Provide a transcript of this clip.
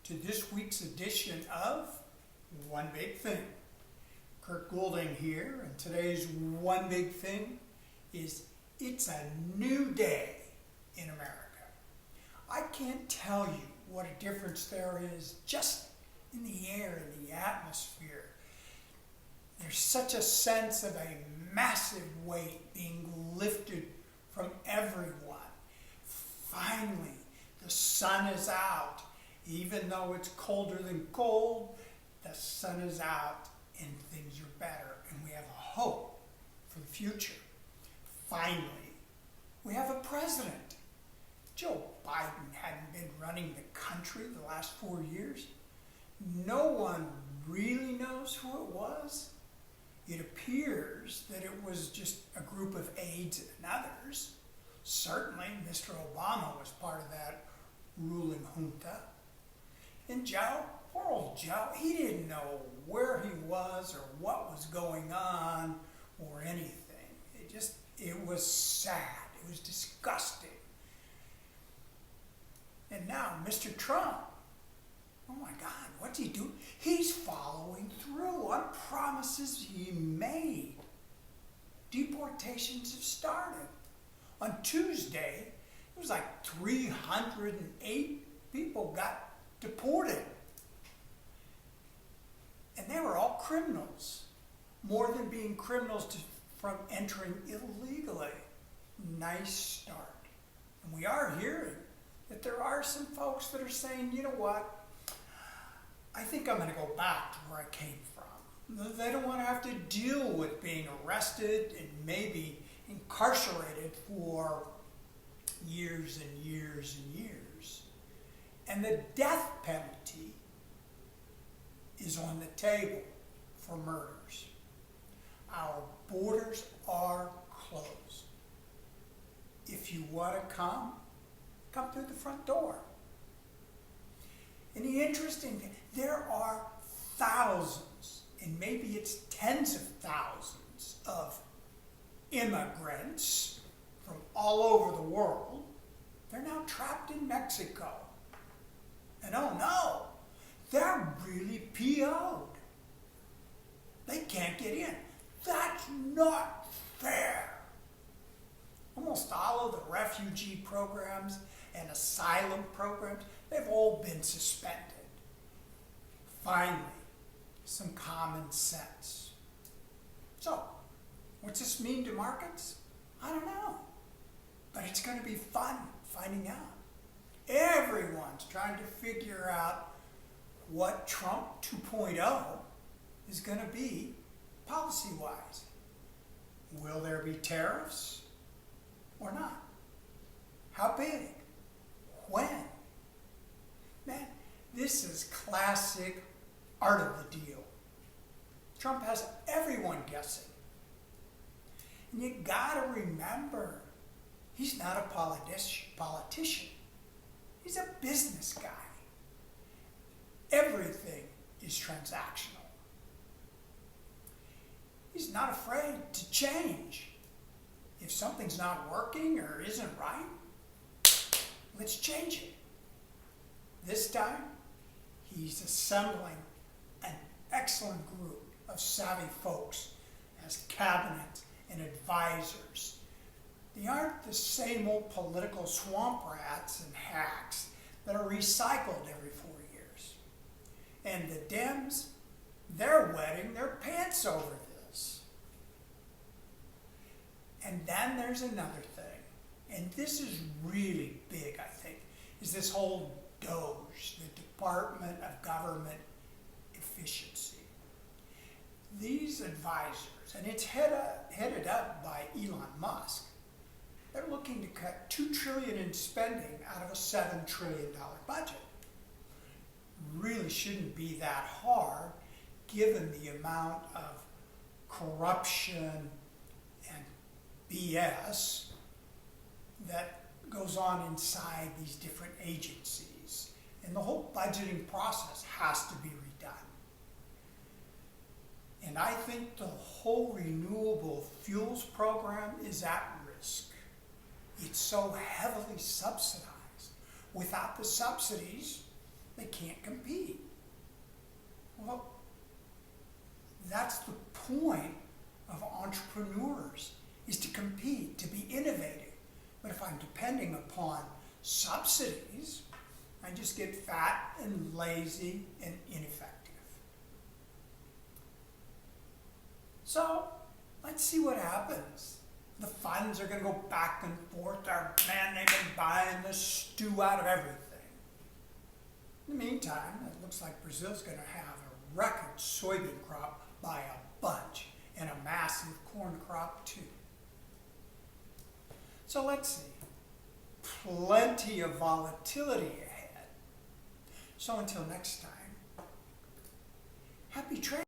to this week's edition of One Big Thing. Kirk Goulding here, and today's One Big Thing is it's a new day in America. I can't tell you what a difference there is just in the air, in the atmosphere. There's such a sense of a massive weight being lifted from everyone. Finally, the sun is out. Even though it's colder than cold, the sun is out and things are better. And we have a hope for the future. Finally, we have a president. Joe Biden hadn't been running the country the last 4 years. No one really knows who it was. It appears that it was just a group of aides and others. Certainly, Mr. Obama was part of that ruling junta. And Joe, poor old Joe, he didn't know where he was or what was going on or anything. It was sad. It was disgusting. And now Mr. Trump, oh my God, what's he doing? He's following through on promises he made. Deportations have started. On Tuesday, it was like 308 people got deported. And they were all criminals. More than being criminals from entering illegally. Nice start. And we are hearing that there are some folks that are saying, you know what, I think I'm going to go back to where I came from. They don't want to have to deal with being arrested and maybe incarcerated for years and years and years. And the death penalty is on the table for murders. Our borders are closed. If you want to come through the front door. And the interesting thing, there are thousands, and maybe it's tens of thousands of immigrants from all over the world. They're now trapped in Mexico. And oh no, they're really PO'd. They can't get in. That's not fair. Almost all of the refugee programs and asylum programs, they've all been suspended. Finally, some common sense. So, what's this mean to markets? I don't know. But it's going to be fun finding out. Everyone's trying to figure out what Trump 2.0 is going to be policy-wise. Will there be tariffs or not? How big? When? Man, this is classic art of the deal. Trump has everyone guessing. And you gotta remember, he's not a politician. He's a business guy. Everything is transactional. He's not afraid to change. If something's not working or isn't right, let's change it. This time, he's assembling an excellent group of savvy folks as cabinet and advisors. They aren't the same old political swamp rats and hacks that are recycled every 4 years. And the Dems, they're wetting their pants over this. And then there's another thing, and this is really big, I think, is this whole DOGE, the Department of Government Efficiency. These advisors, and it's headed up by Elon Musk, they're looking to cut $2 trillion in spending out of a $7 trillion budget. Really shouldn't be that hard given the amount of corruption and BS that goes on inside these different agencies. And the whole budgeting process has to be redone. And I think the whole renewable fuels program is at risk. It's so heavily subsidized. Without the subsidies, they can't compete. Well, that's the point of entrepreneurs, is to compete, to be innovative. But if I'm depending upon subsidies, I just get fat and lazy and ineffective. So let's see what happens. The funds are going to go back and forth. Man, they've been buying the stew out of everything. In the meantime, it looks like Brazil's going to have a record soybean crop by a bunch, and a massive corn crop too. So let's see. Plenty of volatility ahead. So until next time, happy trading.